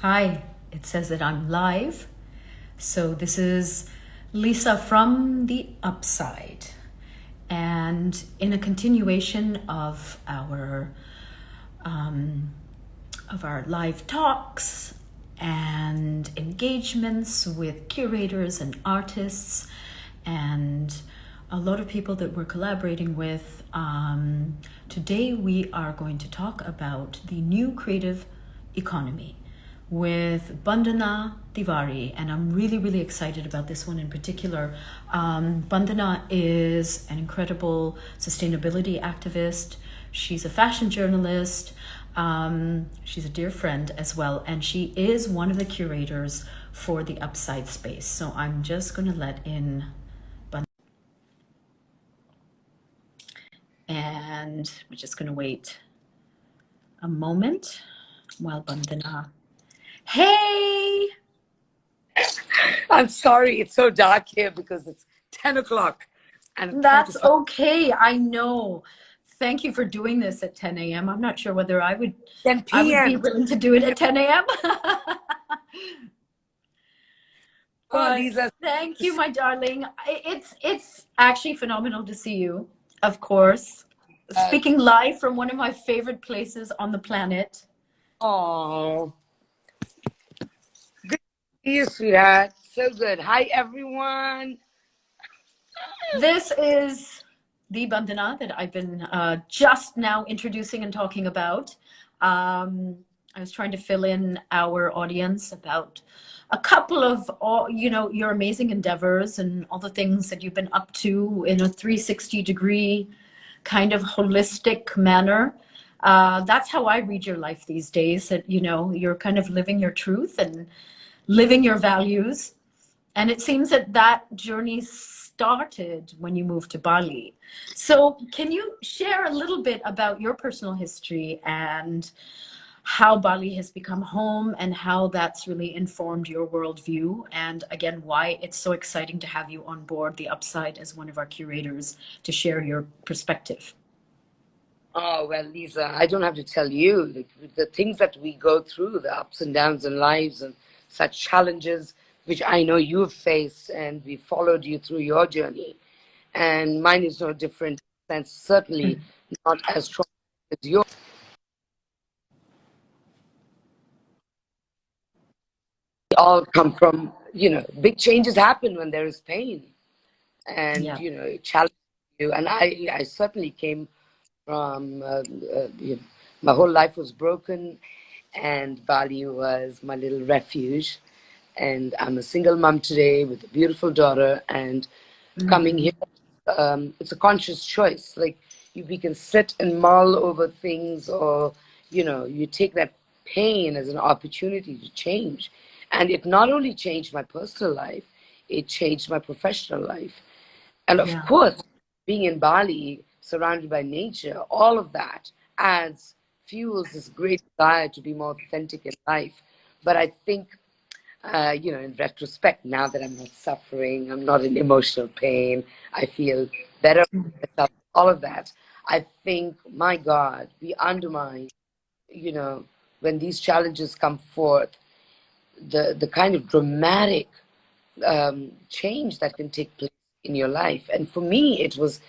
Hi, it says that I'm live. So this is Lisa from The Upside. And in a continuation of our live talks and engagements with curators and artists and a lot of people that we're collaborating with, today we are going to talk about the new creative economy with Bandana Tewari, and I'm really excited about this one in particular. Bandana is an incredible sustainability activist. She's a fashion journalist. She's a dear friend as well, and she is one of the curators for the TheUpsideSpace. So I'm just going to let in Bandana, and we're just going to wait a moment while Bandana. Hey! I'm sorry, it's so dark here because it's 10 o'clock. And That's okay. I know. Thank you for doing this at 10 a.m. I'm not sure whether I would 10 be p.m. willing to do it at 10 a.m. Oh, But Lisa, thank you, my darling. It's actually phenomenal to see you, of course. Speaking live from one of my favorite places on the planet. oh, good to see you, sweetheart. So good. Hi, everyone. This is the Bandana that I've been just now introducing and talking about. I was trying to fill in our audience about a couple of your amazing endeavors and all the things that you've been up to in a 360-degree kind of holistic manner. That's how I read your life these days, that you're kind of living your truth and living your values. And it seems that journey started when you moved to Bali. So can you share a little bit about your personal history and how Bali has become home and how that's really informed your worldview? And again, why it's so exciting to have you on board The Upside as one of our curators to share your perspective. Oh, well, Lisa, I don't have to tell you the things that we go through, the ups and downs in lives and such challenges, which I know you've faced, and we followed you through your journey. And mine is no different, and certainly not as strong as yours. We all come from, big changes happen when there is pain and, Yeah. it challenges you. And I certainly came from, my whole life was broken, and Bali was my little refuge. And I'm a single mom today with a beautiful daughter, and coming here, it's a conscious choice. Like we can sit and mull over things, or you take that pain as an opportunity to change. And it not only changed my personal life, it changed my professional life. And of Yeah. course, being in Bali, surrounded by nature, all of that fuels this great desire to be more authentic in life. But I think, in retrospect, now that I'm not suffering, I'm not in emotional pain, I feel better about myself, all of that. I think, my God, we undermine, when these challenges come forth, the kind of dramatic change that can take place in your life. And for me, it was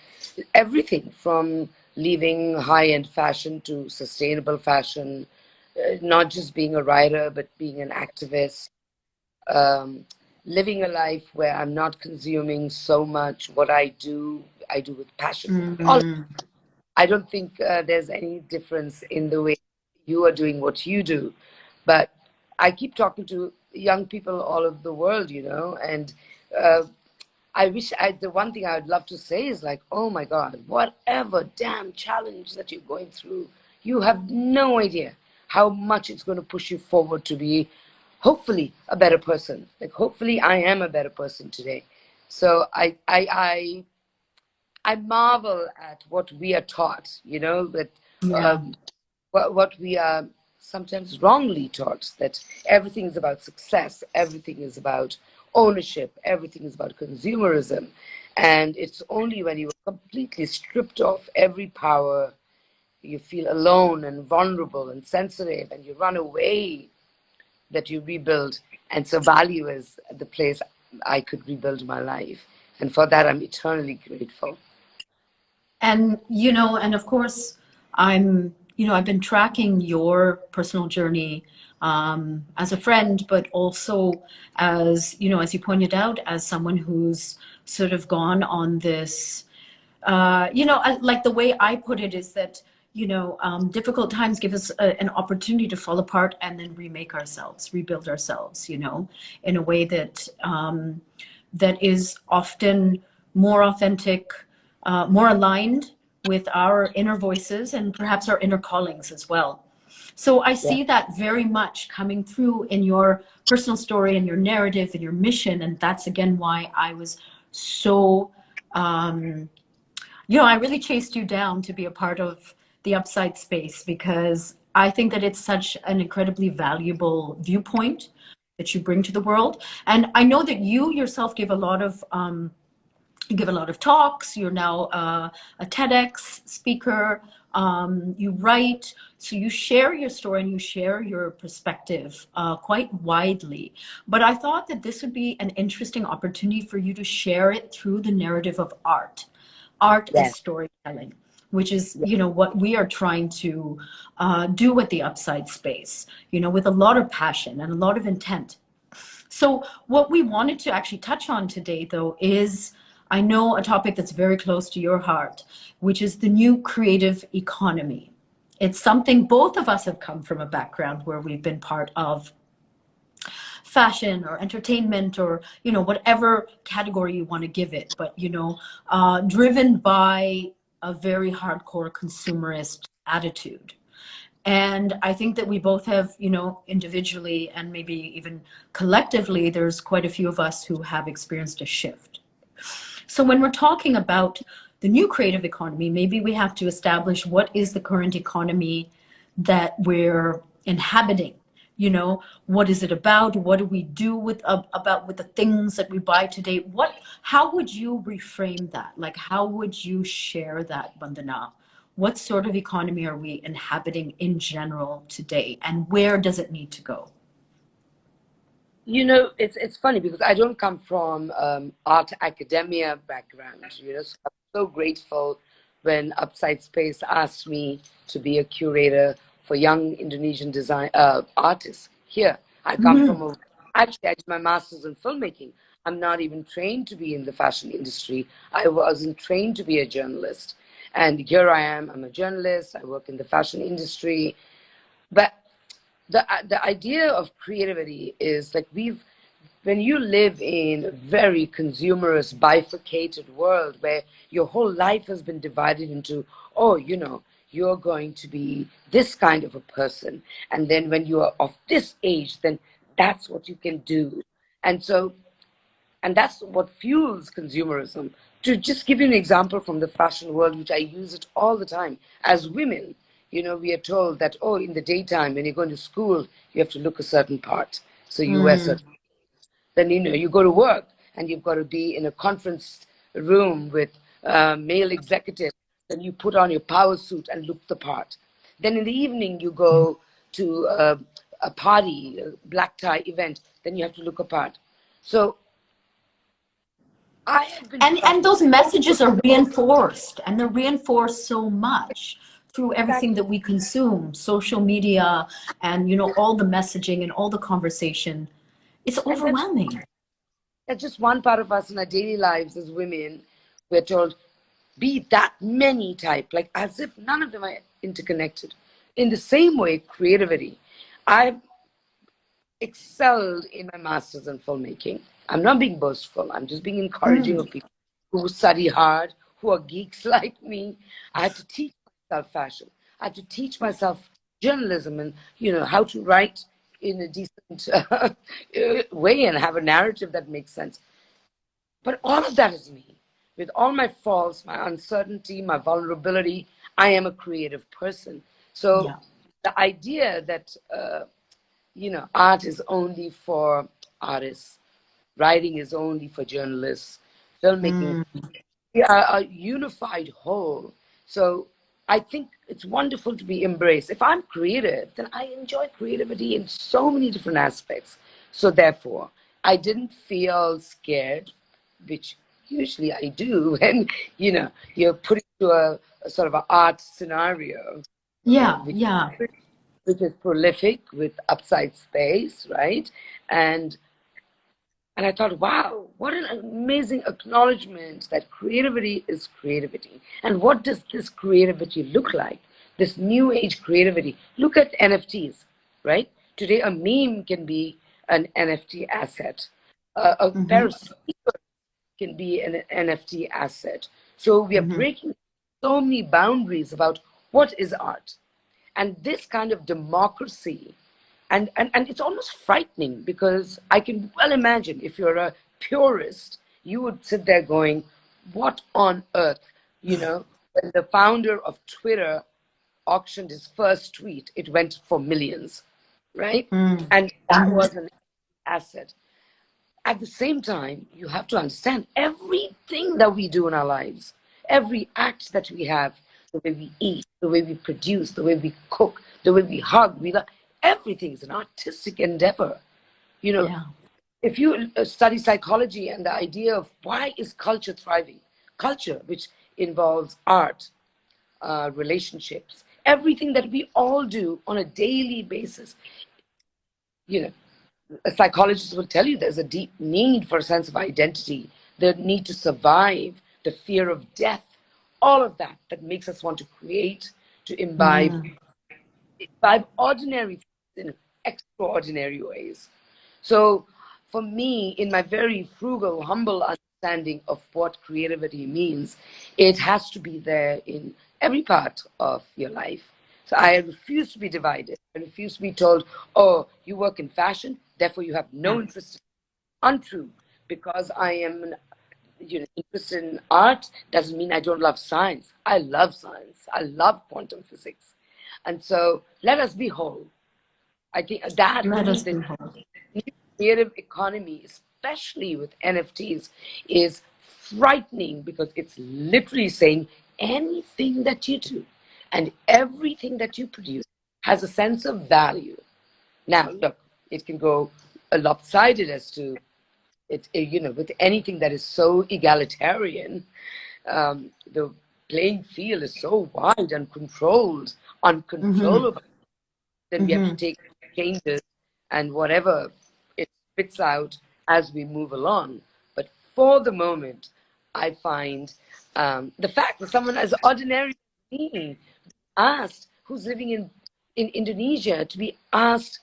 everything from leaving high-end fashion to sustainable fashion, not just being a writer, but being an activist, living a life where I'm not consuming so much. What I do with passion. I don't think there's any difference in the way you are doing what you do. But I keep talking to young people all over the world, and uh, the one thing I would love to say is like, oh my God, whatever damn challenge that you're going through, you have no idea how much it's going to push you forward to be, hopefully, a better person. Like, hopefully, I am a better person today. So I marvel at what we are taught, that Yeah. what we are sometimes wrongly taught, that everything is about success, everything is about ownership, everything is about consumerism. And it's only when you are completely stripped of every power, you feel alone and vulnerable and sensitive, and you run away that you rebuild. And so Bali was the place I could rebuild my life. And for that, I'm eternally grateful. And, you know, and of course, I've been tracking your personal journey as a friend, but also as, as you pointed out, as someone who's sort of gone on this, like the way I put it is that, difficult times give us an opportunity to fall apart and then remake ourselves, rebuild ourselves, in a way that, that is often more authentic, more aligned with our inner voices and perhaps our inner callings as well. So I Yeah. see that very much coming through in your personal story and your narrative and your mission. And that's again why I was so, I really chased you down to be a part of the Upside Space, because I think that it's such an incredibly valuable viewpoint that you bring to the world. And I know that you yourself give a lot of talks. You're now a TEDx speaker. You write, so you share your story and you share your perspective quite widely. But I thought that this would be an interesting opportunity for you to share it through the narrative of art. Art Yeah. as storytelling, which is, what we are trying to do with the Upside Space, with a lot of passion and a lot of intent. So what we wanted to actually touch on today, though, is, I know, a topic that's very close to your heart, which is the new creative economy. It's something both of us have come from a background where we've been part of fashion or entertainment or, whatever category you want to give it, but, driven by a very hardcore consumerist attitude. And I think that we both have, individually and maybe even collectively, there's quite a few of us who have experienced a shift. So when we're talking about the new creative economy, maybe we have to establish what is the current economy that we're inhabiting. What is it about? What do we do with the things that we buy today? How would you reframe that? Like, how would you share that, Bandana? What sort of economy are we inhabiting in general today, and where does it need to go? It's funny because I don't come from art academia background. So I'm so grateful when Upside Space asked me to be a curator for young Indonesian design artists. Here, I come from actually I did my master's in filmmaking. I'm not even trained to be in the fashion industry. I wasn't trained to be a journalist, and here I am. I'm a journalist. I work in the fashion industry, but the idea of creativity is like when you live in a very consumerist bifurcated world where your whole life has been divided into, you're going to be this kind of a person, and then when you are of this age, then that's what you can do. And that's what fuels consumerism. To just give you an example from the fashion world, which I use it all the time, as women, we are told that, in the daytime, when you're going to school, you have to look a certain part. So you wear certain. Then, you go to work and you've got to be in a conference room with male executives. Then you put on your power suit and look the part. Then in the evening, you go to a party, a black tie event. Then you have to look a part. So I have been And those messages are reinforced, and they're reinforced so much through everything that we consume, social media, and all the messaging and all the conversation. It's overwhelming. That's just one part of us in our daily lives as women. We're told, be that many type, like as if none of them are interconnected. In the same way, creativity. I've excelled in my master's in filmmaking. I'm not being boastful. I'm just being encouraging of people who study hard, who are geeks like me. I had to teach myself fashion. I had to teach myself journalism and, how to write in a decent way and have a narrative that makes sense. But all of that is me. With all my faults, my uncertainty, my vulnerability, I am a creative person. So Yeah. the idea that, art is only for artists, writing is only for journalists, filmmaking, we are a unified whole. So I think it's wonderful to be embraced. If I'm creative, then I enjoy creativity in so many different aspects. So therefore, I didn't feel scared, which usually I do when, you're put into a sort of an art scenario, Yeah, which, yeah. which is prolific with upside space, right? And and I thought, wow, what an amazing acknowledgement that creativity is creativity. And what does this creativity look like? This new age creativity. Look at NFTs, right? Today, a meme can be an NFT asset. A pair Mm-hmm. of sneakers can be an NFT asset. So we are Mm-hmm. breaking so many boundaries about what is art. And this kind of democracy, and it's almost frightening because I can well imagine if you're a purist, you would sit there going, what on earth? When the founder of Twitter auctioned his first tweet, it went for millions, right? And that Mm-hmm. was an asset. At the same time, you have to understand everything that we do in our lives, every act that we have, the way we eat, the way we produce, the way we cook, the way we hug, everything is an artistic endeavor. You know, Yeah. if you study psychology and the idea of why is culture thriving, culture, which involves art, relationships, everything that we all do on a daily basis, you know, a psychologist will tell you there's a deep need for a sense of identity, the need to survive, the fear of death, all of that that makes us want to create, to imbibe ordinary things in extraordinary ways. So, for me, in my very frugal, humble understanding of what creativity means, it has to be there in every part of your life. So, I refuse to be divided. I refuse to be told, oh, you work in fashion, therefore you have no Yeah. interest. Untrue. Because I am interested in art doesn't mean I don't love science. I love science. I love quantum physics. And so let us be whole. I think that for Let me, us the behold. new creative economy, especially with NFTs, is frightening because it's literally saying anything that you do and everything that you produce has a sense of value. Now, look, it can go lopsided as to with anything that is so egalitarian, the playing field is so wide and controlled, Mm-hmm. uncontrollable, then we have to Mm-hmm. take changes and whatever it spits out as we move along. But for the moment, I find the fact that someone as ordinary as me asked, who's living in Indonesia, to be asked,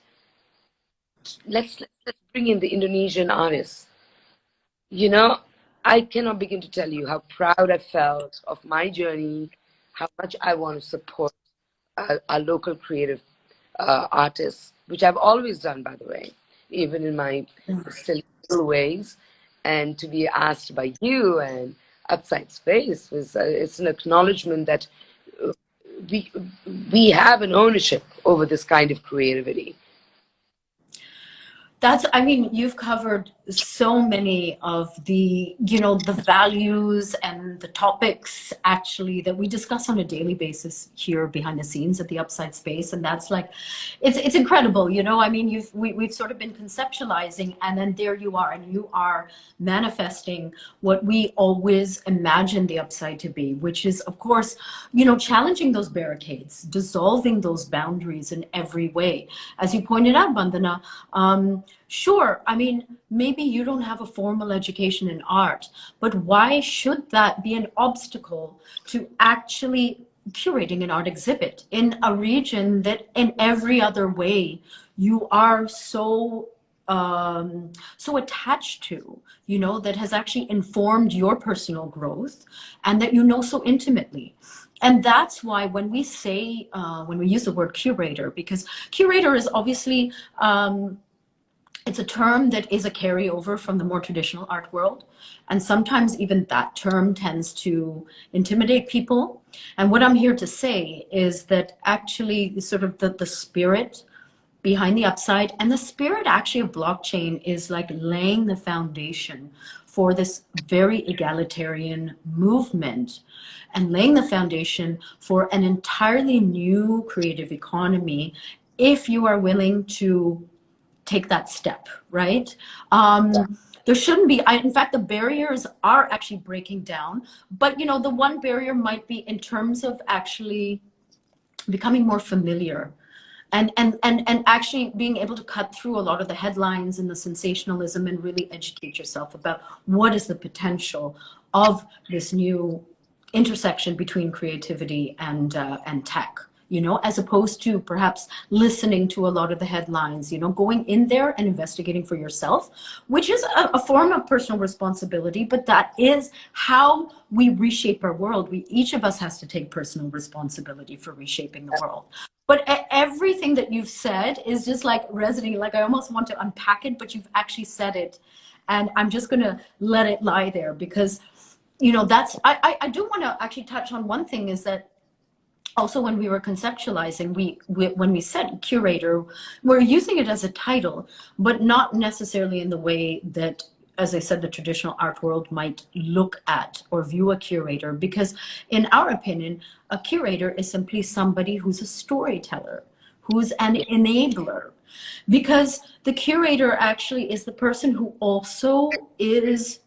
let's bring in the Indonesian artists. You know, I cannot begin to tell you how proud I felt of my journey, how much I want to support our local creative artists, which I've always done, by the way, even in my silly little ways. And to be asked by you and Upside Space was it's an acknowledgement that uh, we we have an ownership over this kind of creativity. I mean, you've covered so many of the values and the topics actually that we discuss on a daily basis here behind the scenes at the Upside Space. And that's like, it's incredible, I mean, we've sort of been conceptualizing, and then there you are, and you are manifesting what we always imagined the Upside to be, which is, of course, challenging those barricades, dissolving those boundaries in every way. As you pointed out, Bandana, sure, I mean, maybe you don't have a formal education in art, but why should that be an obstacle to actually curating an art exhibit in a region that in every other way you are so attached to, that has actually informed your personal growth and that so intimately. And that's why when we say, when we use the word curator, because curator is obviously, it's a term that is a carryover from the more traditional art world. And sometimes even that term tends to intimidate people. And what I'm here to say is that actually sort of the spirit behind the Upside and the spirit actually of blockchain is like laying the foundation for this very egalitarian movement and laying the foundation for an entirely new creative economy if you are willing to take that step, right? There shouldn't be, in fact, the barriers are actually breaking down, but you know, the one barrier might be in terms of actually becoming more familiar and actually being able to cut through a lot of the headlines and the sensationalism and really educate yourself about what is the potential of this new intersection between creativity and tech, you know, as opposed to perhaps listening to a lot of the headlines, you know, going in there and investigating for yourself, which is a form of personal responsibility, but that is how we reshape our world. Each of us has to take personal responsibility for reshaping the world. But everything that you've said is just like resonating, like I almost want to unpack it, but you've actually said it. And I'm just gonna let it lie there because, you know, I do wanna actually touch on one thing is that also when we were conceptualizing, when we said curator, we're using it as a title, but not necessarily in the way that, as I said, the traditional art world might look at or view a curator, because in our opinion, a curator is simply somebody who's a storyteller, who's an enabler, because the curator actually is the person who also is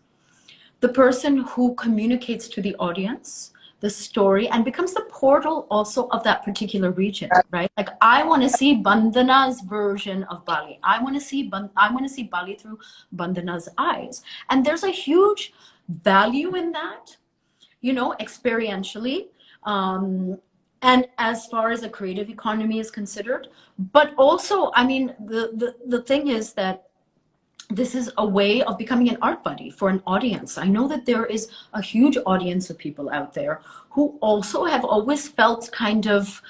the person who communicates to the audience the story and becomes the portal also of that particular region, right? Like I want to see Bandana's version of Bali. I want to see Bali through Bandana's eyes. And there's a huge value in that, you know, experientially. And as far as a creative economy is considered, but also, I mean, the thing is that this is a way of becoming an art buddy for an audience. I know that there is a huge audience of people out there who also have always felt kind of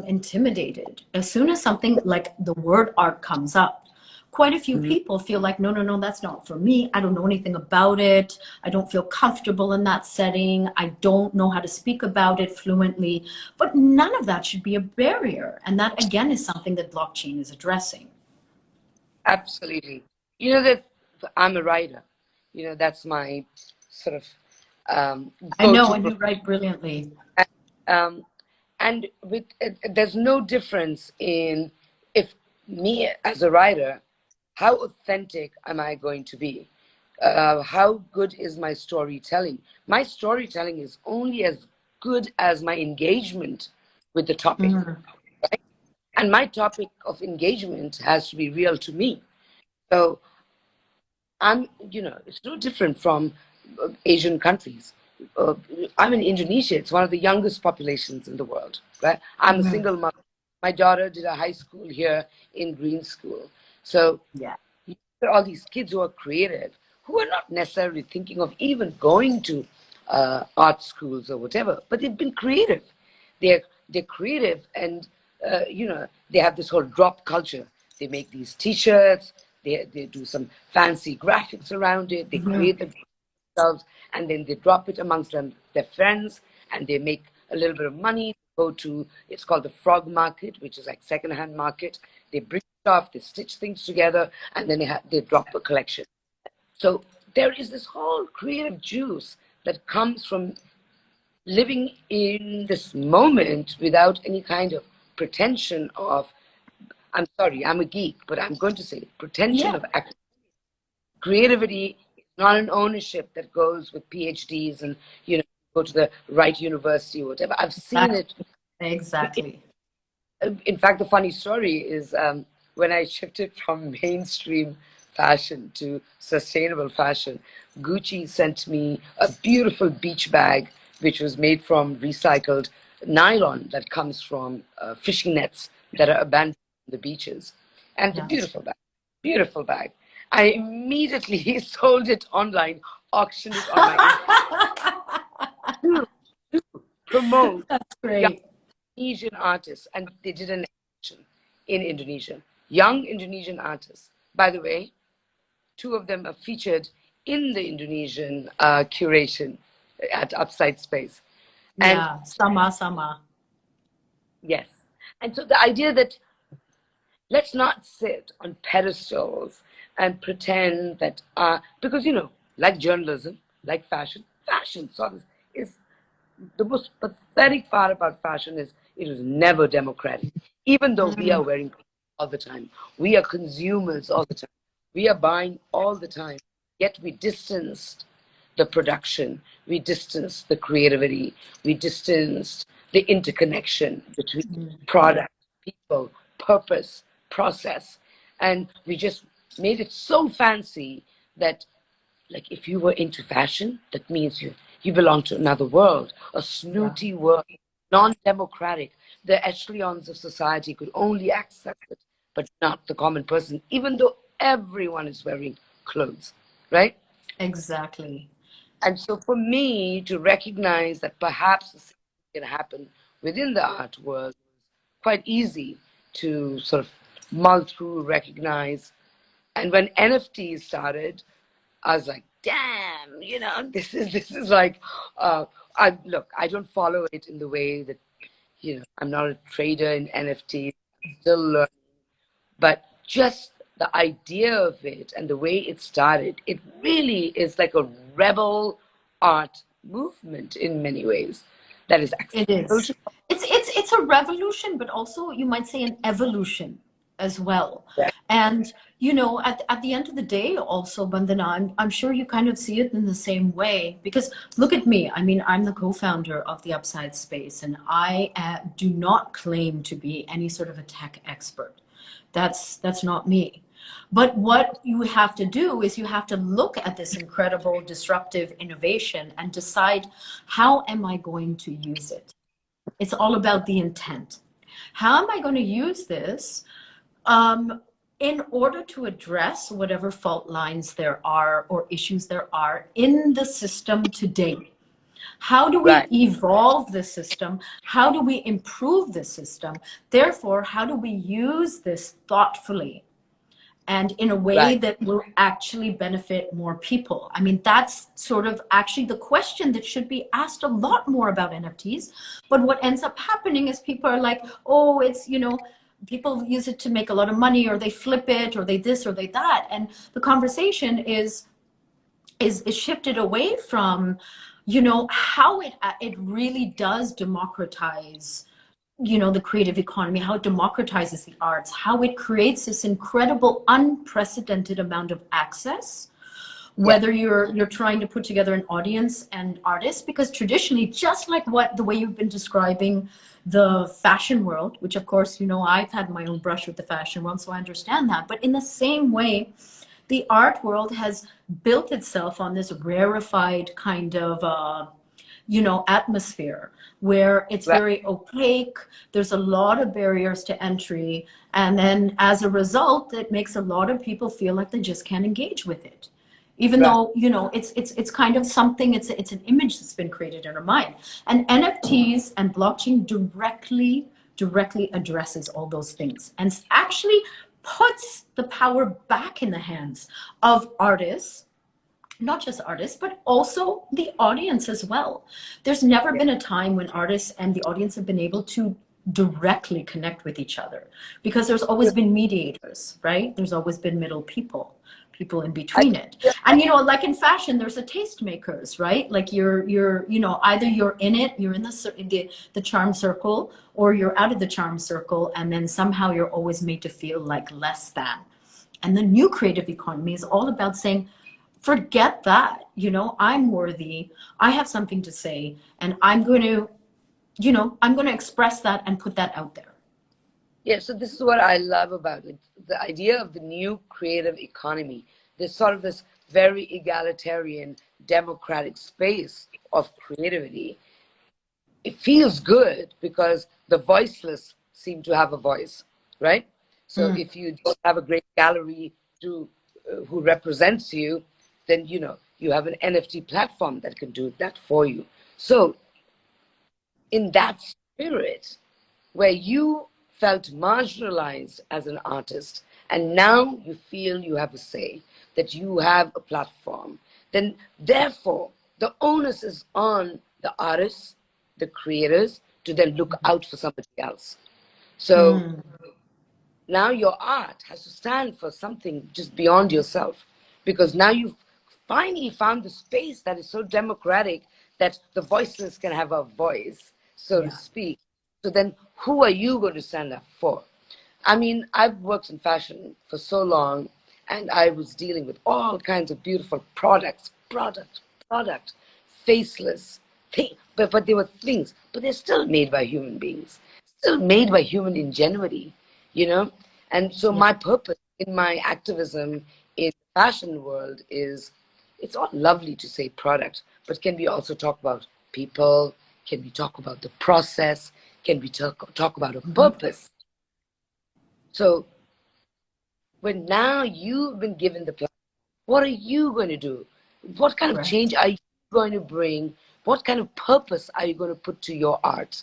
intimidated. As soon as something like the word art comes up, quite a few people feel like, no, that's not for me. I don't know anything about it. I don't feel comfortable in that setting. I don't know how to speak about it fluently. But none of that should be a barrier. And that, again, is something that blockchain is addressing. Absolutely. You know that I'm a writer. You know, that's my sort of I know, and you write brilliantly. And with there's no difference in if me as a writer, how authentic am I going to be? How good is my storytelling? My storytelling is only as good as my engagement with the topic. Right? And my topic of engagement has to be real to me. So you know, it's no different from Asian countries. I'm in Indonesia. It's one of the youngest populations in the world. Right? I'm a single mother. My daughter did a high school here in Green School. So yeah, you get all these kids who are creative, who are not necessarily thinking of even going to art schools or whatever, but they've been creative. They're creative, and you know, they have this whole drop culture. They make these T-shirts. They do some fancy graphics around it. They create themselves, and then they drop it amongst their friends, and they make a little bit of money. Go to, it's called the frog market, which is like secondhand market. They bring stuff, they stitch things together, and then they drop a collection. So there is this whole creative juice that comes from living in this moment without any kind of pretension of, I'm sorry, I'm a geek, but I'm going to say pretension of creativity is not an ownership that goes with PhDs and, you know, go to the right university or whatever. I've seen it. Exactly. In fact, the funny story is when I shifted from mainstream fashion to sustainable fashion, Gucci sent me a beautiful beach bag, which was made from recycled nylon that comes from fishing nets that are abandoned on the beaches. And it's a beautiful bag. I immediately sold it online, auctioned it on my to promote. That's great. Indonesian artists, and they did an exhibition in Indonesia. Young Indonesian artists. By the way, 2 of them are featured in the Indonesian curation at UpsideSpace. And sama. yes. And so the idea that let's not sit on pedestals and pretend that, because, you know, like journalism, like fashion. Fashion sort of is the most pathetic part about fashion is it is never democratic. Even though we are wearing clothes all the time, we are consumers all the time, we are buying all the time, yet we distanced the production, we distanced the creativity, we distanced the interconnection between product, people, purpose, process, and we just made it so fancy that like if you were into fashion, that means you belong to another world, a snooty world, non-democratic. The echelons of society could only access it, but not the common person, even though everyone is wearing clothes, right? Exactly. And so for me to recognize that perhaps the same thing can happen within the art world was quite easy to sort of mull through, recognize. And when NFTs started, I was like, damn, this is like, I don't follow it in the way that, I'm not a trader in NFTs, I'm still learning, but just the idea of it and the way it started, it really is like a rebel art movement in many ways that is It accessible is. to It's a revolution, but also you might say an evolution as well. And at the end of the day, also, Bandana, I'm sure you kind of see it in the same way. Because look at me. I mean, I'm the co-founder of TheUpsideSpace, and I do not claim to be any sort of a tech expert. That's not me. But what you have to do is you have to look at this incredible disruptive innovation and decide, how am I going to use it? It's all about the intent. How am I going to use this in order to address whatever fault lines there are or issues there are in the system today? How do we right, evolve the system? How do we improve the system? Therefore, how do we use this thoughtfully and in a way right, that will actually benefit more people? I mean, that's sort of actually the question that should be asked a lot more about NFTs. But what ends up happening is people are like, oh, it's, people use it to make a lot of money, or they flip it, or they this, or they that. And the conversation is shifted away from, how it really does democratize the creative economy, how it democratizes the arts, how it creates this incredible, unprecedented amount of access, yeah, whether you're trying to put together an audience and artists, because traditionally, just like the way you've been describing the fashion world, which of course, I've had my own brush with the fashion world, so I understand that. But in the same way, the art world has built itself on this rarefied kind of atmosphere where it's right, very opaque. There's a lot of barriers to entry. And then as a result, it makes a lot of people feel like they just can't engage with it. Even right. though, it's kind of something, it's an image that's been created in our mind. And NFTs and blockchain directly addresses all those things and actually puts the power back in the hands of artists, not just artists, but also the audience as well. There's never Yeah. been a time when artists and the audience have been able to directly connect with each other, because there's always been mediators, right? There's always been middle people in I, between it. And like in fashion, there's a tastemakers, right? Like you're either you're in it, you're in the charm circle, or you're out of the charm circle, and then somehow you're always made to feel like less than. And the new creative economy is all about saying, forget that, I'm worthy, I have something to say, and I'm going to express that and put that out there. yeah, so this is what I love about it. The idea of the new creative economy. There's sort of this very egalitarian, democratic space of creativity. It feels good because the voiceless seem to have a voice, right? So if you don't have a great gallery to who represents you, then you have an NFT platform that can do that for you. So in that spirit, where you felt marginalized as an artist and now you feel you have a say, that you have a platform, then therefore the onus is on the artists, the creators, to then look out for somebody else. So now your art has to stand for something just beyond yourself, because now you've finally found the space that is so democratic that the voiceless can have a voice, so to speak. So then who are you going to stand up for? I mean, I've worked in fashion for so long, and I was dealing with all kinds of beautiful product, faceless thing, but they were things, but they're still made by human beings, still made by human ingenuity, you know. And so my purpose in my activism in the fashion world is, it's all lovely to say product, but can we also talk about people? Can we talk about the process? Can we talk about a purpose? So when now you've been given the platform, what are you going to do? What kind of change are you going to bring? What kind of purpose are you going to put to your art?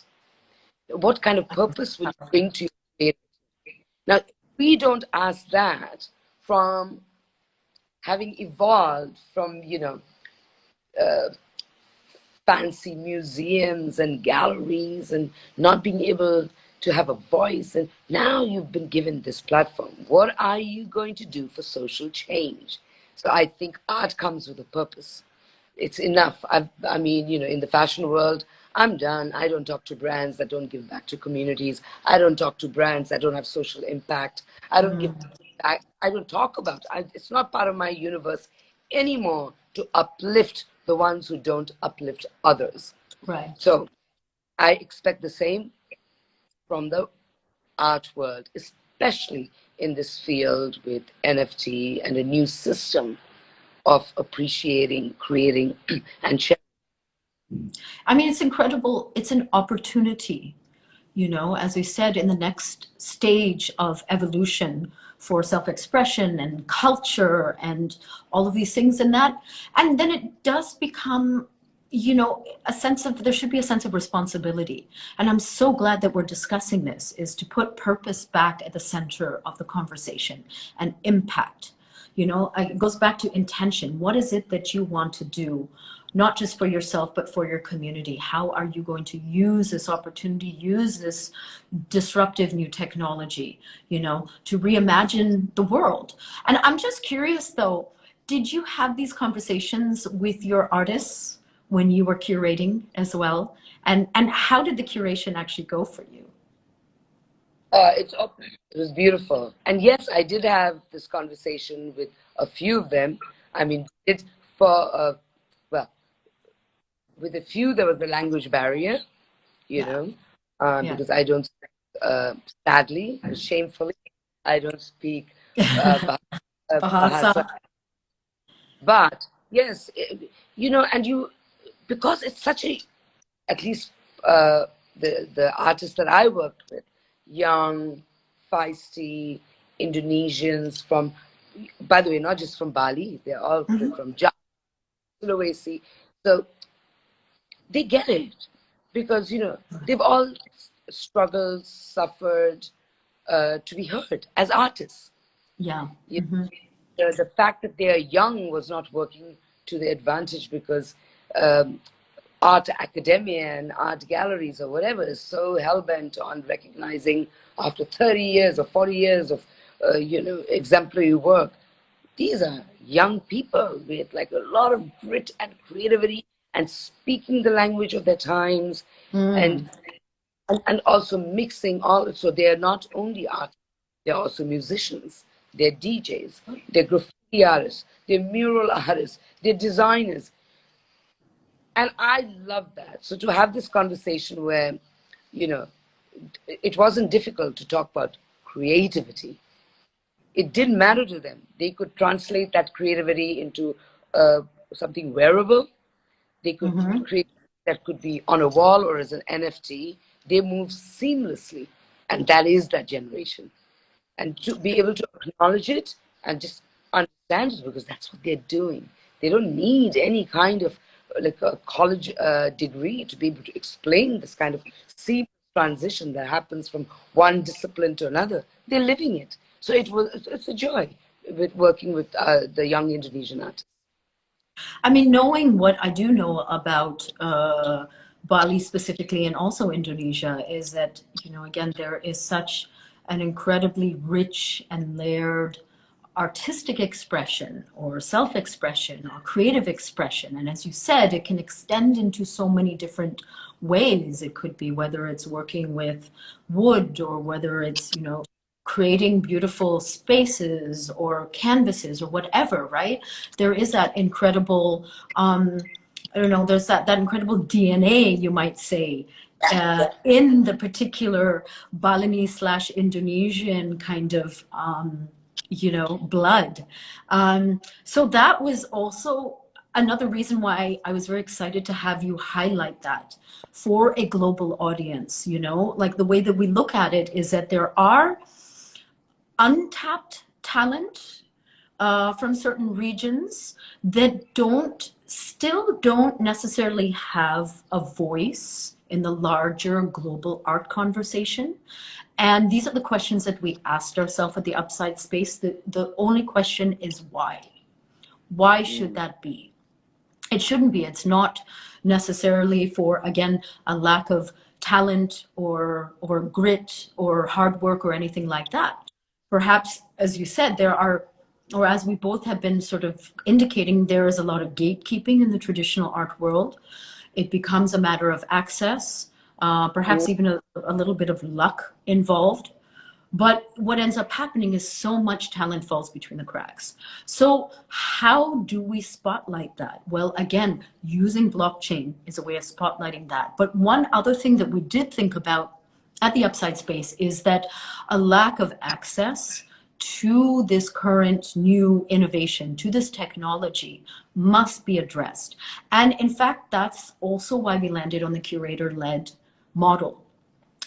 What kind of purpose will you bring to your creativity? Now, if we don't ask that from having evolved from, fancy museums and galleries and not being able to have a voice, and now you've been given this platform, what are you going to do for social change? So I think art comes with a purpose. It's enough. I mean, in the fashion world, I'm done. I don't talk to brands that don't give back to communities. I don't talk to brands that don't have social impact. I don't give back. I don't talk about it's not part of my universe anymore to uplift the ones who don't uplift others. Right. So I expect the same from the art world, especially in this field with NFT and a new system of appreciating, creating, and sharing. I mean, it's incredible. It's an opportunity, as we said, in the next stage of evolution for self-expression and culture and all of these things and that. And then it does become, there should be a sense of responsibility. And I'm so glad that we're discussing this, is to put purpose back at the center of the conversation and impact. It goes back to intention. What is it that you want to do? Not just for yourself, but for your community. How are you going to use this opportunity, use this disruptive new technology, to reimagine the world? And I'm just curious though, did you have these conversations with your artists when you were curating as well? And how did the curation actually go for you? It was beautiful. And yes, I did have this conversation with a few of them. I mean, with a few, there was a language barrier, because I don't, sadly, shamefully, I don't speak Bahasa. But yes, because it's such at least the artists that I worked with, young, feisty Indonesians from, by the way, not just from Bali, they're all from Java, Sulawesi. So they get it because, they've all struggled, suffered to be heard as artists. Yeah. The fact that they are young was not working to their advantage because art academia and art galleries or whatever is so hell-bent on recognizing after 30 years or 40 years of, exemplary work. These are young people with like a lot of grit and creativity and speaking the language of their times and also mixing all. So they are not only artists, they're also musicians, they're DJs, they're graffiti artists, they're mural artists, they're designers. And I love that. So to have this conversation where, it wasn't difficult to talk about creativity. It didn't matter to them. They could translate that creativity into something wearable. They could create that could be on a wall or as an NFT. They move seamlessly. And that is that generation. And to be able to acknowledge it and just understand it, because that's what they're doing. They don't need any kind of like a college degree to be able to explain this kind of seamless transition that happens from one discipline to another. They're living it. So it's a joy with working with the young Indonesian artists. I mean, knowing what I do know about Bali specifically and also Indonesia is that, again, there is such an incredibly rich and layered artistic expression or self-expression or creative expression. And as you said, it can extend into so many different ways. It could be whether it's working with wood or whether it's, you know, creating beautiful spaces or canvases or whatever, right? There is that incredible, I don't know, there's that incredible DNA, you might say, in the particular Balinese/Indonesian kind of, you know, blood. So that was also another reason why I was very excited to have you highlight that for a global audience. You know, like the way that we look at it is that there are untapped talent from certain regions that still don't necessarily have a voice in the larger global art conversation. And these are the questions that we asked ourselves at the Upside Space. The only question is why? Why should that be? It shouldn't be. It's not necessarily for, again, a lack of talent or grit or hard work or anything like that. Perhaps, as you said, there are, or as we both have been sort of indicating, there is a lot of gatekeeping in the traditional art world. It becomes a matter of access, perhaps even a little bit of luck involved. But what ends up happening is so much talent falls between the cracks. So how do we spotlight that? Well, again, using blockchain is a way of spotlighting that. But one other thing that we did think about at the Upside Space is that a lack of access to this current new innovation, to this technology, must be addressed. And in fact, that's also why we landed on the curator-led model.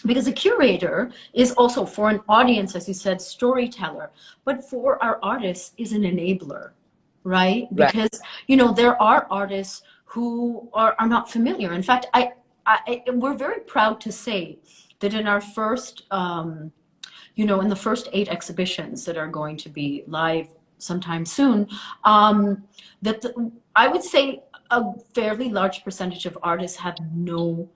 Because a curator is also, for an audience, as you said, storyteller, but for our artists is an enabler, right? Because, you know, there are artists who are not familiar. In fact, we're very proud to say that in our first, you know, in the first 8 exhibitions that are going to be live sometime soon, that I would say a fairly large percentage of artists have no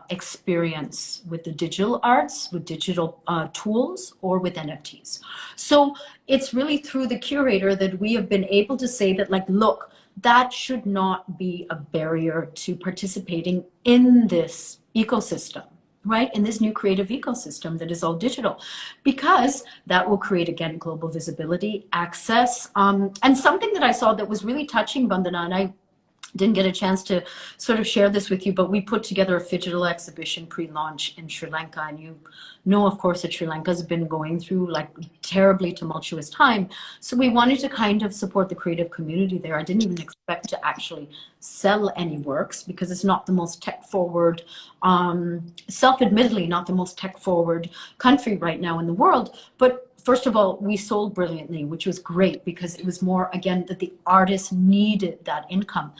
experience with the digital arts, with digital tools, or with NFTs. So it's really through the curator that we have been able to say that, like, look, that should not be a barrier to participating in this ecosystem, right? In this new creative ecosystem that is all digital, because that will create, again, global visibility, access, and something that I saw that was really touching, Bandana, and I didn't get a chance to sort of share this with you, but we put together a digital exhibition pre-launch in Sri Lanka. And you know, of course, that Sri Lanka has been going through like terribly tumultuous time. So we wanted to kind of support the creative community there. I didn't even expect to actually sell any works because it's not the most tech forward, self-admittedly, not the most tech forward country right now in the world. But first of all, we sold brilliantly, which was great because it was more, again, that the artists needed that income.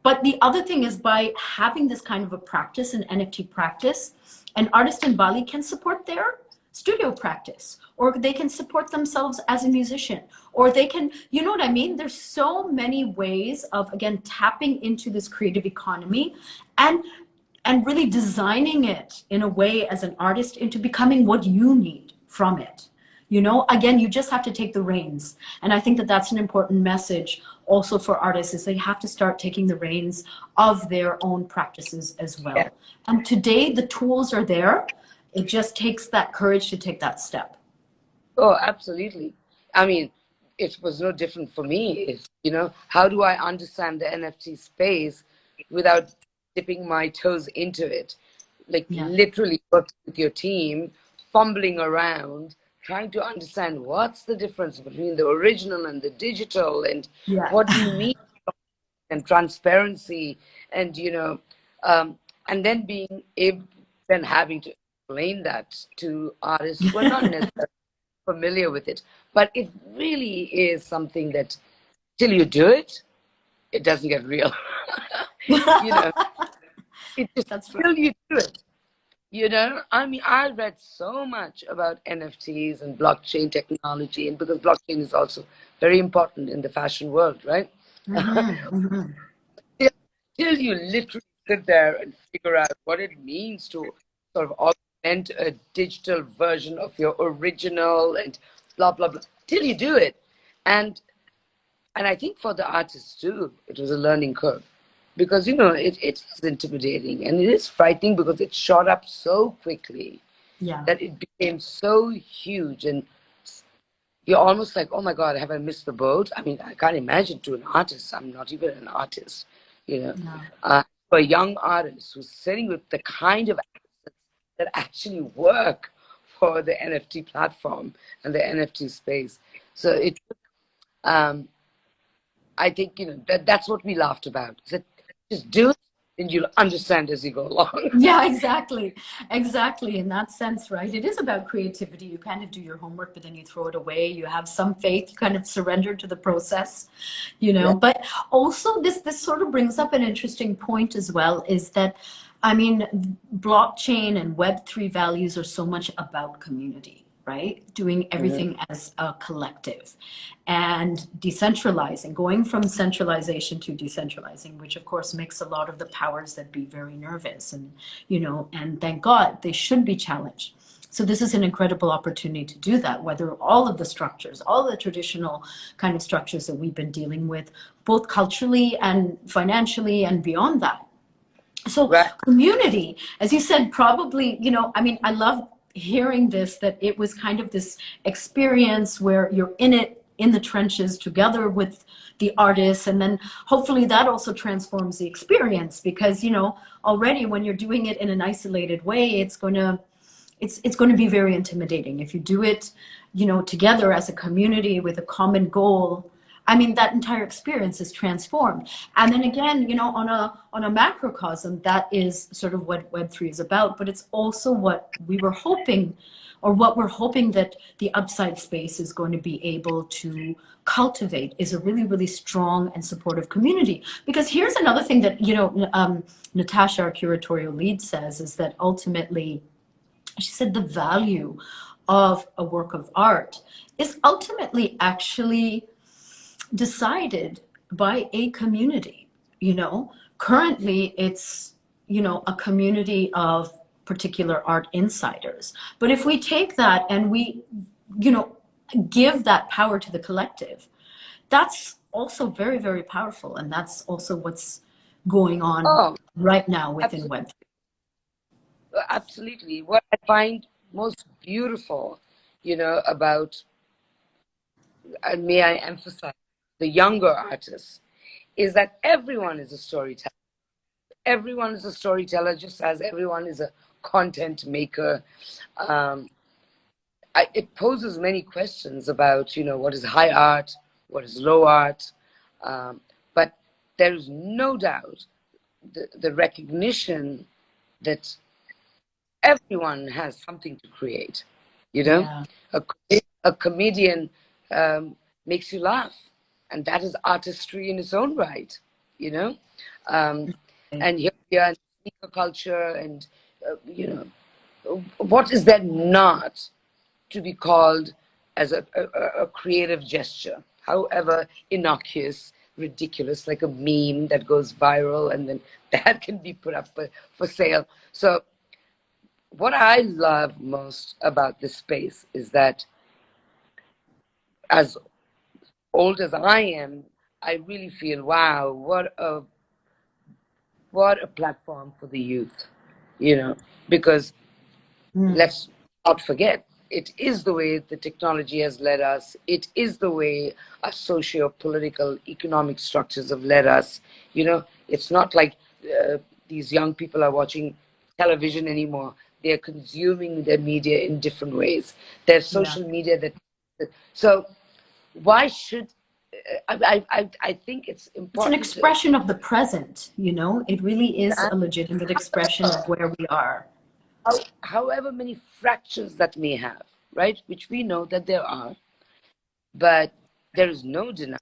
But the other thing is, by having this kind of a practice, an NFT practice, an artist in Bali can support their studio practice, or they can support themselves as a musician, or they can, you know what I mean? There's so many ways of, again, tapping into this creative economy and really designing it in a way as an artist into becoming what you need from it. You know, again, you just have to take the reins. And I think that that's an important message also for artists, is they have to start taking the reins of their own practices as well. Yeah. And today the tools are there. It just takes that courage to take that step. Oh, absolutely. I mean, it was no different for me. It's, you know, how do I understand the NFT space without dipping my toes into it? Like literally working with your team, fumbling around, trying to understand what's the difference between the original and the digital, and what do you mean, and transparency, and, you know, and then being able, then having to explain that to artists who are not necessarily familiar with it. But it really is something that till you do it, it doesn't get real. You know, it just till you do it. You know, I mean, I read so much about NFTs and blockchain technology, and because blockchain is also very important in the fashion world, right? Till you literally sit there and figure out what it means to sort of augment a digital version of your original and blah, blah, blah. Till you do it, And I think for the artists too, it was a learning curve, because you know it is intimidating and it is frightening because it shot up so quickly Yeah. that it became so huge, and you're almost like, oh my God, have I missed the boat? I mean, I can't imagine to an artist. I'm not even an artist, you know. Yeah. For a young artist who's sitting with the kind of assets that actually work for the NFT platform and the NFT space. So it, um, I think, you know, that's what we laughed about. That just do it and you'll understand as you go along. Yeah, exactly. Exactly. In that sense, right? It is about creativity. You kind of do your homework, but then you throw it away. You have some faith, you kind of surrender to the process, you know. Yeah. But also this sort of brings up an interesting point as well, is that I mean, blockchain and Web3 values are so much about community, right? Doing everything as a collective and decentralizing, going from centralization to decentralizing, which of course makes a lot of the powers that be very nervous, and, you know, and thank God they should be challenged. So this is an incredible opportunity to do that, whether all of the structures, all the traditional kind of structures that we've been dealing with, both culturally and financially and beyond that. So Right. community, as you said, probably, you know, I mean, I love hearing this, that it was kind of this experience where you're in it, in the trenches together with the artists, and then hopefully that also transforms the experience, because, you know, already when you're doing it in an isolated way, it's going to be very intimidating. If you do it, you know, together as a community with a common goal, I mean, that entire experience is transformed. And then again, you know, on a macrocosm, that is sort of what Web3 is about, but it's also what we were hoping, or what we're hoping that the Upside Space is going to be able to cultivate, is a really, really strong and supportive community. Because here's another thing that, you know, Natasha, our curatorial lead, says, is that ultimately, she said, the value of a work of art is ultimately actually decided by a community. You know, currently it's, you know, a community of particular art insiders. But if we take that and we, you know, give that power to the collective, that's also very, very powerful. And that's also what's going on Oh, right now within absolutely. Web3. Absolutely. What I find most beautiful, you know, about, and may I emphasize, the younger artists, is that everyone is a storyteller. Everyone is a storyteller, just as everyone is a content maker. Um, it poses many questions about, you know, what is high art, what is low art, but there is no doubt the recognition that everyone has something to create. You know, Yeah. a, a comedian makes you laugh, and that is artistry in its own right. You know, um, and here we are in speaker culture, and you know, what is there not to be called as a creative gesture, however innocuous, ridiculous, like a meme that goes viral and then that can be put up for sale. So what I love most about this space is that, as old as I am, I really feel, wow, what a platform for the youth, you know, because Mm. let's not forget, it is the way the technology has led us. It is the way our socio-political, economic structures have led us. You know, it's not like these young people are watching television anymore. They're consuming their media in different ways. There's Yeah. social media that. So why should I think it's It's an important to, expression of the present, you know, it really is a legitimate expression of where we are. however many fractures that may have, right? Which we know that there are, but there is no denying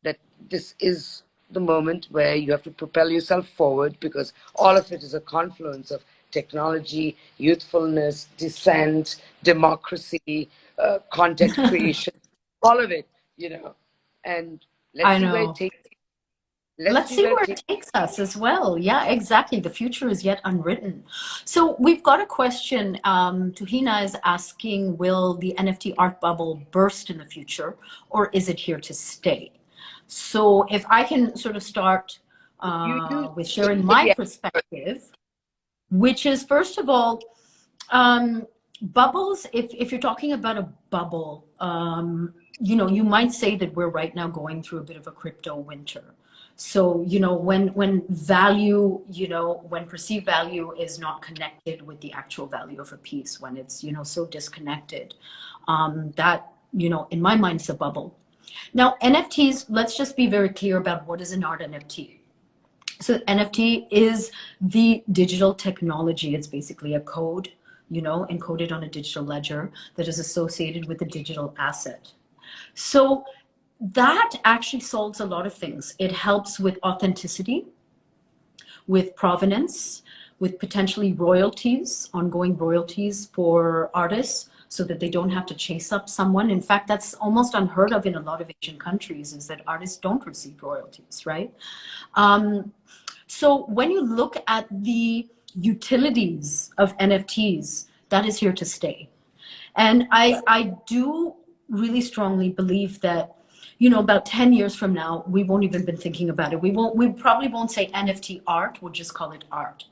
that this is the moment where you have to propel yourself forward, because all of it is a confluence of technology, youthfulness, dissent, democracy, content creation, all of it, you know. And let's I see where it know. takes. let's Let's see see where it where takes. it takes us as well. Yeah, exactly. The future is yet unwritten. So we've got a question. Tuhina is asking, will the NFT art bubble burst in the future, or is it here to stay? So if I can sort of start You with sharing my yeah. perspective, which is, first of all, bubbles, if you're talking about a bubble, you know, you might say that we're right now going through a bit of a crypto winter. So, you know, when value, you know, when perceived value is not connected with the actual value of a piece, when it's, you know, so disconnected, that, you know, in my mind, is a bubble. Now, NFTs, let's just be very clear about what is an art NFT. So NFT is the digital technology. It's basically a code, you know, encoded on a digital ledger that is associated with a digital asset. So that actually solves a lot of things. It helps with authenticity, with provenance, with potentially royalties, ongoing royalties for artists so that they don't have to chase up someone. In fact, that's almost unheard of in a lot of Asian countries, is that artists don't receive royalties, right? So when you look at the utilities of NFTs, that is here to stay. And I do really strongly believe that, you know, about 10 years from now, we won't even been thinking about it. We probably won't say NFT art, we'll just call it art.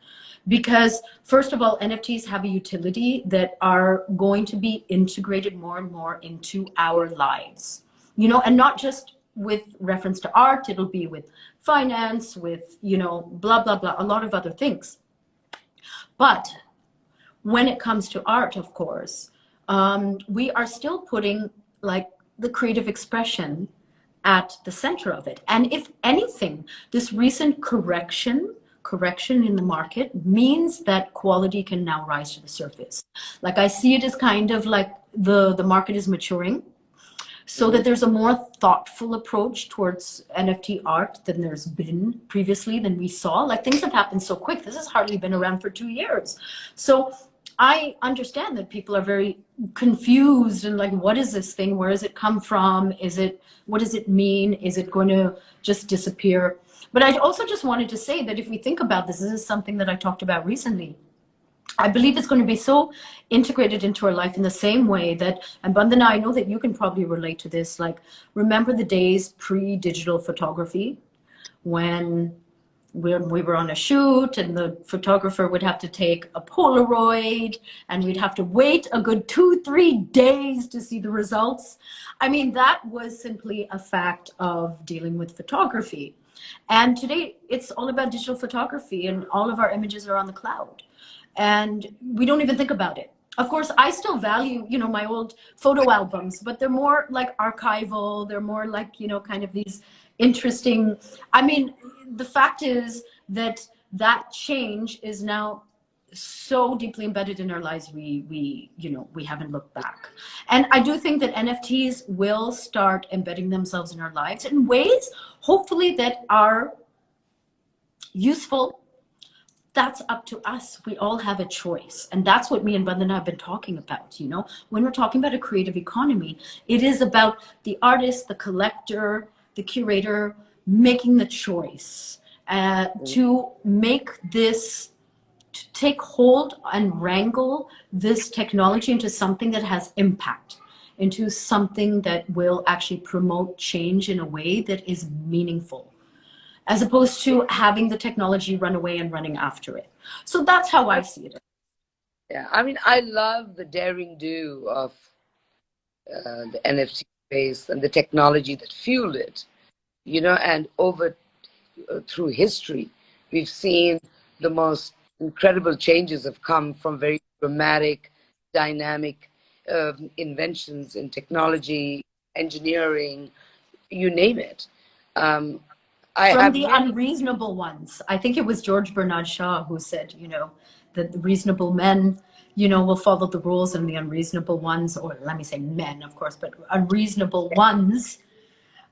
Because first of all, NFTs have a utility that are going to be integrated more and more into our lives, you know, and not just with reference to art, it'll be with finance, with, you know, blah, blah, blah, a lot of other things. But when it comes to art, of course, we are still putting like the creative expression at the center of it. And if anything, this recent correction in the market means that quality can now rise to the surface. Like, I see it as kind of like the market is maturing, so that there's a more thoughtful approach towards NFT art than there's been previously, than we saw. Like, things have happened so quick. This has hardly been around for 2 years. So I understand that people are very confused and like, what is this thing? Where does it come from? What does it mean? Is it going to just disappear? But I also just wanted to say that if we think about this, this is something that I talked about recently. I believe it's going to be so integrated into our life in the same way that, and Bandana, I know that you can probably relate to this, like, remember the days pre-digital photography when we were on a shoot and the photographer would have to take a Polaroid and we'd have to wait a good 2-3 days to see the results. I mean, that was simply a fact of dealing with photography. And today it's all about digital photography and all of our images are on the cloud. And we don't even think about it. Of course, I still value, you know, my old photo albums, but they're more like archival. They're more like, you know, kind of these interesting. I mean, the fact is that that change is now so deeply embedded in our lives, we you know, we haven't looked back. And I do think that NFTs will start embedding themselves in our lives in ways, hopefully, that are useful. That's up to us. We all have a choice. And that's what me and Bandana have been talking about, you know. When we're talking about a creative economy, it is about the artist, the collector, the curator making the choice to make this, to take hold and wrangle this technology into something that has impact, into something that will actually promote change in a way that is meaningful, as opposed to having the technology run away and running after it. So that's how I see it. Yeah, I mean, I love the daring do of the NFT space and the technology that fueled it, you know, and over through history, we've seen the most incredible changes have come from very dramatic, dynamic inventions in technology, engineering, you name it. Um, I From have the many. unreasonable ones. I think it was George Bernard Shaw who said, you know, that the reasonable men, you know, will follow the rules, and the unreasonable ones, or let me say men, of course, but unreasonable ones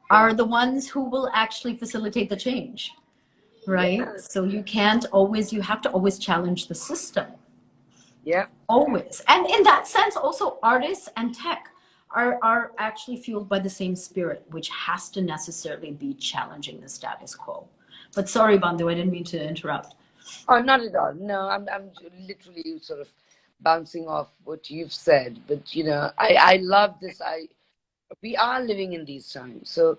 are the ones who will actually facilitate the change, right? Yeah, So you can't always, you have to always challenge the system. yeah, Always. And in that sense, also artists and tech are actually fueled by the same spirit, which has to necessarily be challenging the status quo. But sorry, Bandhu, I didn't mean to interrupt. Oh, not at all. No, I'm literally sort of bouncing off what you've said. But I love this. We are living in these times, so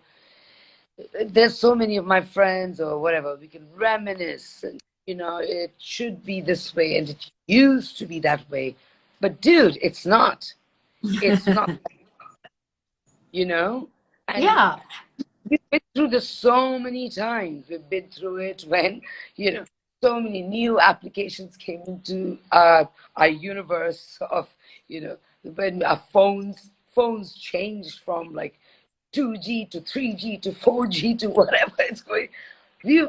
there's so many of my friends or whatever we can reminisce, and it should be this way, and it used to be that way. But dude, it's not. It's not. And Yeah. we've been through this so many times. We've been through it when, so many new applications came into our universe of, when our phones changed from like 2G to 3G to 4G to whatever it's going. We've,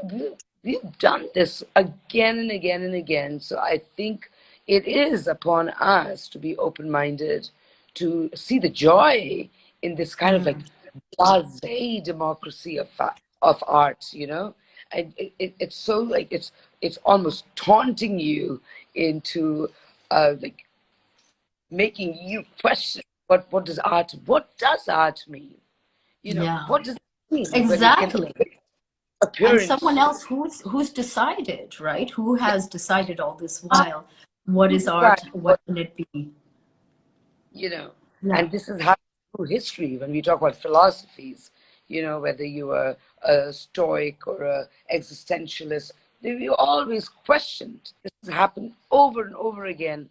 we've done this again and again and again. So I think it is upon us to be open-minded, to see the joy in this kind of like blasé democracy of art, and it's so like it's almost taunting you into like making you question what does art mean? Yeah. What does it mean when it can Exactly. appear And in someone else who's decided, right? Who has decided all this art, while what is art, what what can it be? Yeah. and this is how through history when we talk about philosophies, whether you are a stoic or a existentialist, we always questioned. This has happened over and over again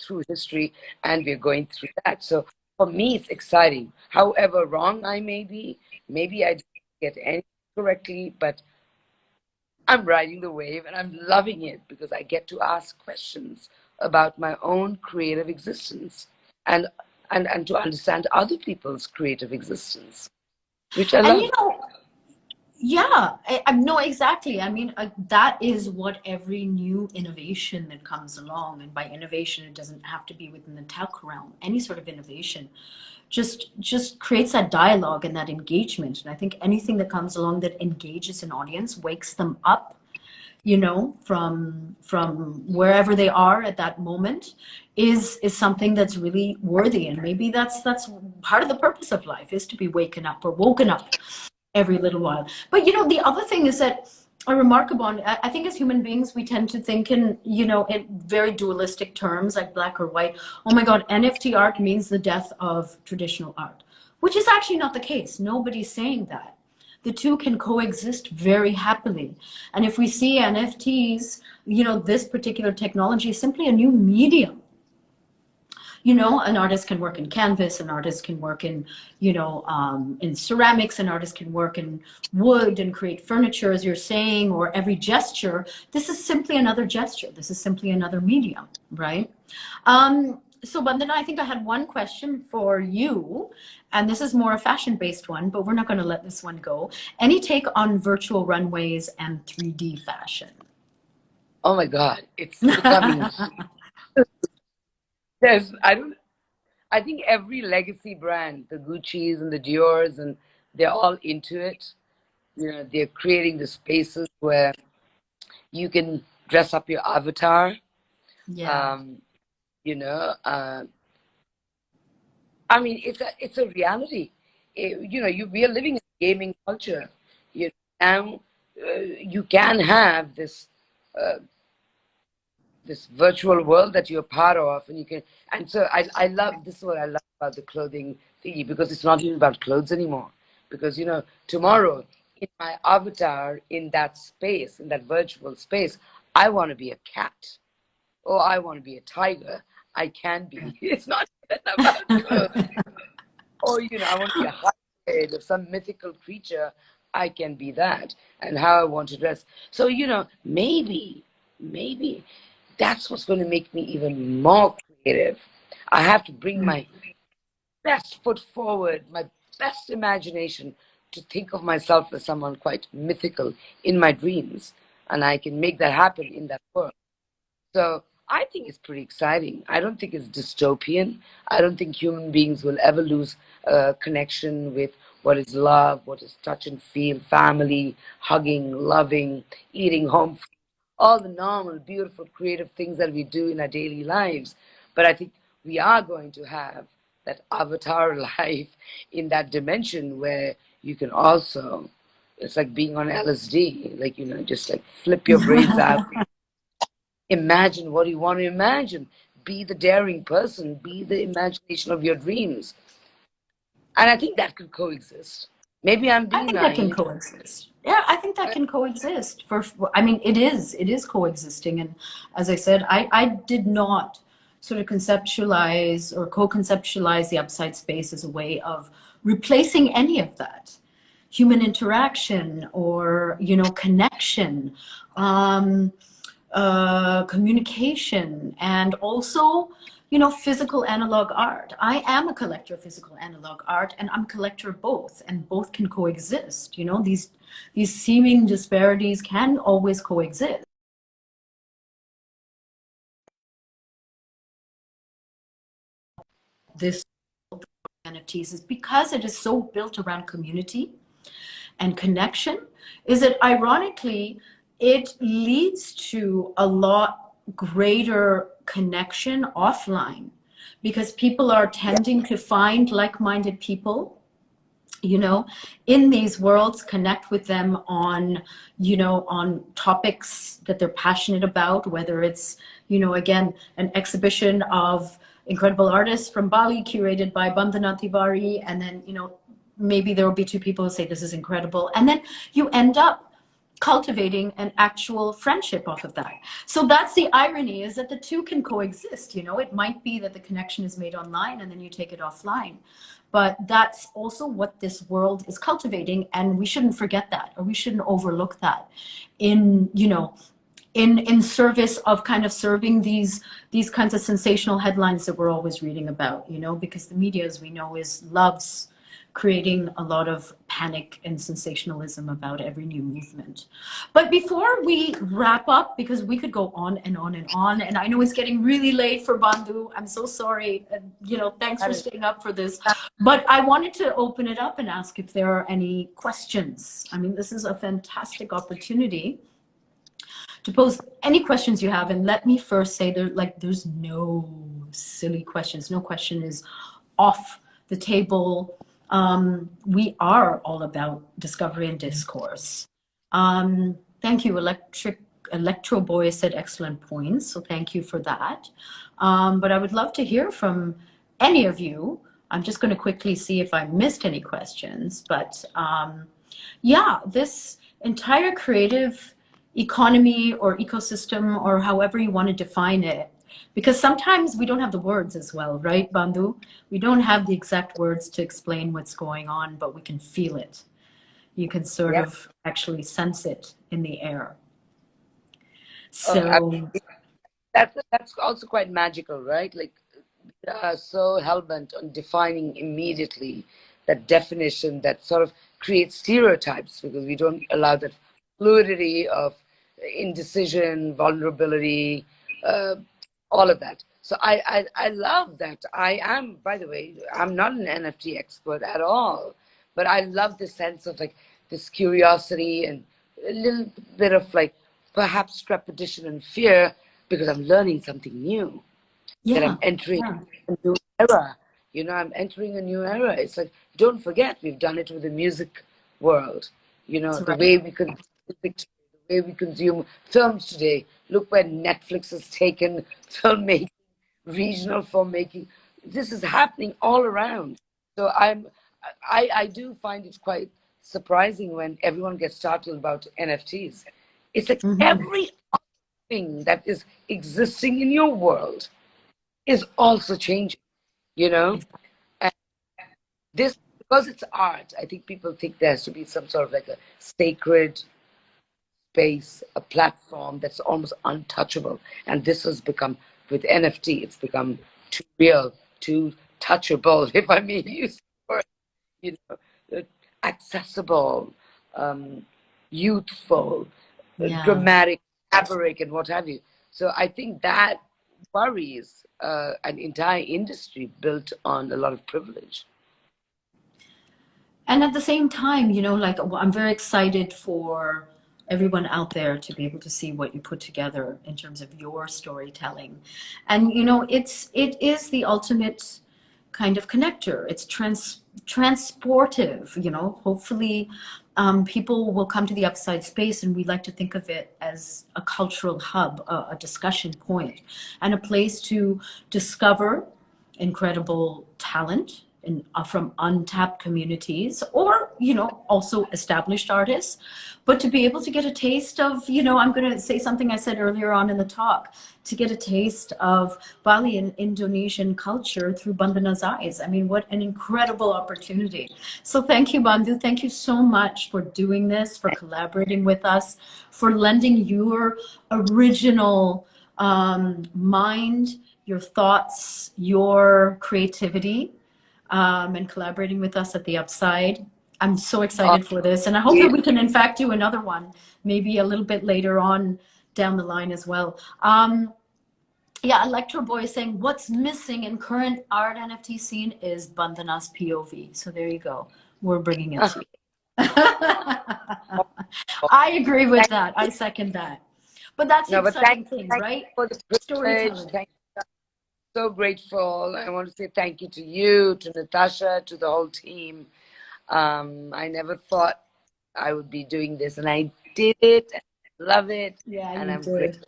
through history, and we're going through that. So for me, it's exciting. However wrong I may be, maybe I didn't get anything correctly, but I'm riding the wave and I'm loving it because I get to ask questions about my own creative existence and and to understand other people's creative existence, which I And love. yeah, I no, exactly. I mean, that is what every new innovation that comes along, and by innovation, it doesn't have to be within the tech realm. Any sort of innovation just creates that dialogue and that engagement. And I think anything that comes along that engages an audience, wakes them up, from wherever they are at that moment, is something that's really worthy. And maybe that's part of the purpose of life, is to be waken up or woken up every little while. But the other thing is that a remarkable, I think as human beings, we tend to think in very dualistic terms, like black or white. Oh my God, NFT art means the death of traditional art, which is actually not the case. Nobody's saying that. The two can coexist very happily. And if we see NFTs, this particular technology is simply a new medium. An artist can work in canvas, an artist can work in ceramics, an artist can work in wood and create furniture, as you're saying, or every gesture. This is simply another gesture. This is simply another medium, right? So Bandana, I think I had one question for you, and this is more a fashion-based one, but we're not going to let this one go. Any take on virtual runways and 3D fashion? Oh my God, it's becoming. There's I think every legacy brand, the Gucci's and the Dior's, and they're all into it. They're creating the spaces where you can dress up your avatar. Yeah. Um, you know, uh, I mean, it's a reality. We are living in gaming culture. Now you can have uh, this virtual world that you're part of, and you can. And so I love this is what I love about the clothing thingy, because it's not even about clothes anymore. Because tomorrow in my avatar in that space, in that virtual space, I want to be a cat, or I want to be a tiger. I can be. It's not even about clothes. Or I want to be a hybrid of some mythical creature. I can be that, and how I want to dress. So maybe that's what's going to make me even more creative. I have to bring my best foot forward, my best imagination, to think of myself as someone quite mythical in my dreams, and I can make that happen in that world. So I think it's pretty exciting. I don't think it's dystopian. I don't think human beings will ever lose connection with what is love, what is touch and feel, family, hugging, loving, eating home food, all the normal, beautiful, creative things that we do in our daily lives. But I think we are going to have that avatar life in that dimension where you can also it's like being on LSD, like, just like flip your brains out. Imagine what you want to imagine. Be the daring person. Be the imagination of your dreams. And I think that could coexist. Maybe I'm I being think that can naive. coexist. Yeah, I think that can coexist. I mean, it is coexisting. And as I said, I did not sort of conceptualize or co-conceptualize the upside space as a way of replacing any of that. Human interaction or, connection, communication, and also, physical analog art. I am a collector of physical analog art, and I'm a collector of both, and both can coexist. These seeming disparities can always coexist. This NFTs is because it is so built around community and connection, is that ironically, it leads to a lot greater connection offline because people are tending to find like-minded people, in these worlds, connect with them on, on topics that they're passionate about, whether it's, again, an exhibition of incredible artists from Bali curated by Bandana Tewari, and then, maybe there will be two people who say this is incredible, and then you end up cultivating an actual friendship off of that. So that's the irony, is that the two can coexist. It might be that the connection is made online and then you take it offline, but that's also what this world is cultivating, and we shouldn't forget that, or we shouldn't overlook that in in service of kind of serving these kinds of sensational headlines that we're always reading about, because the media, as we know, loves creating a lot of panic and sensationalism about every new movement. But before we wrap up, because we could go on and on and on, and I know it's getting really late for Bandhu, I'm so sorry, thanks for staying up for this, but I wanted to open it up and ask if there are any questions. I mean, this is a fantastic opportunity to pose any questions you have. And let me first say, there's no silly questions. No question is off the table. We are all about discovery and discourse. Thank you. Electro Boy said excellent points, so thank you for that. But I would love to hear from any of you. I'm just going to quickly see if I missed any questions. But yeah, this entire creative economy or ecosystem, or however you want to define it, because sometimes we don't have the words as well, right, Bandhu? We don't have the exact words to explain what's going on, but we can feel it. You can sort of actually sense it in the air. So that's also quite magical, right? Like, we are so hell-bent on defining immediately that definition that sort of creates stereotypes, because we don't allow that fluidity of indecision, vulnerability, all of that. So I love that. I am, by the way, I'm not an NFT expert at all, but I love the sense of like this curiosity and a little bit of like perhaps trepidation and fear, because I'm learning something new, that I'm entering a new era. I'm entering a new era. It's like, don't forget, we've done it with the music world. The way we consume music, the way we consume films today. Look where Netflix has taken filmmaking, regional filmmaking. This is happening all around. So I do find it quite surprising when everyone gets started about NFTs. It's like every other thing that is existing in your world is also changing, And this, because it's art, I think people think there has to be some sort of like a sacred space, a platform that's almost untouchable. And this has become, with NFT, it's become too real, too touchable, if I may use the word, accessible, youthful, dramatic, fabric, and what have you. So I think that worries an entire industry built on a lot of privilege. And at the same time, I'm very excited for everyone out there to be able to see what you put together in terms of your storytelling. And, it is the ultimate kind of connector. It's transportive, hopefully people will come to the Upside Space, and we like to think of it as a cultural hub, a discussion point, and a place to discover incredible talent from untapped communities, or also established artists, but to be able to get a taste of, I'm going to say something I said earlier on in the talk, to get a taste of Bali and Indonesian culture through Bandana's eyes. I mean, what an incredible opportunity. So thank you, Bandhu. Thank you so much for doing this, for collaborating with us, for lending your original mind, your thoughts, your creativity, and collaborating with us at the Upside. I'm so excited for this, and I hope that we can in fact do another one, maybe a little bit later on down the line as well. Yeah, Electro Boy is saying what's missing in current art NFT scene is Bandana's POV. So there you go. We're bringing it to you. I agree with that. I second that. But that's the exciting thing, right? For the privilege. Thank you. So grateful. I want to say thank you to you, to Natasha, to the whole team. I never thought I would be doing this, and I did it. And I love it. Yeah, and you I'm did. grateful.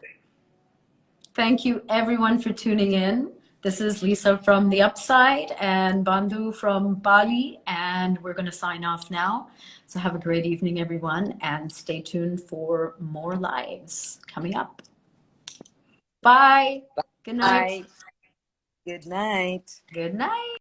Thank you, everyone, for tuning in. This is Lisa from The Upside and Bandhu from Bali, and we're going to sign off now. So have a great evening, everyone, and stay tuned for more lives coming up. Bye. Good night. Good night. Good night.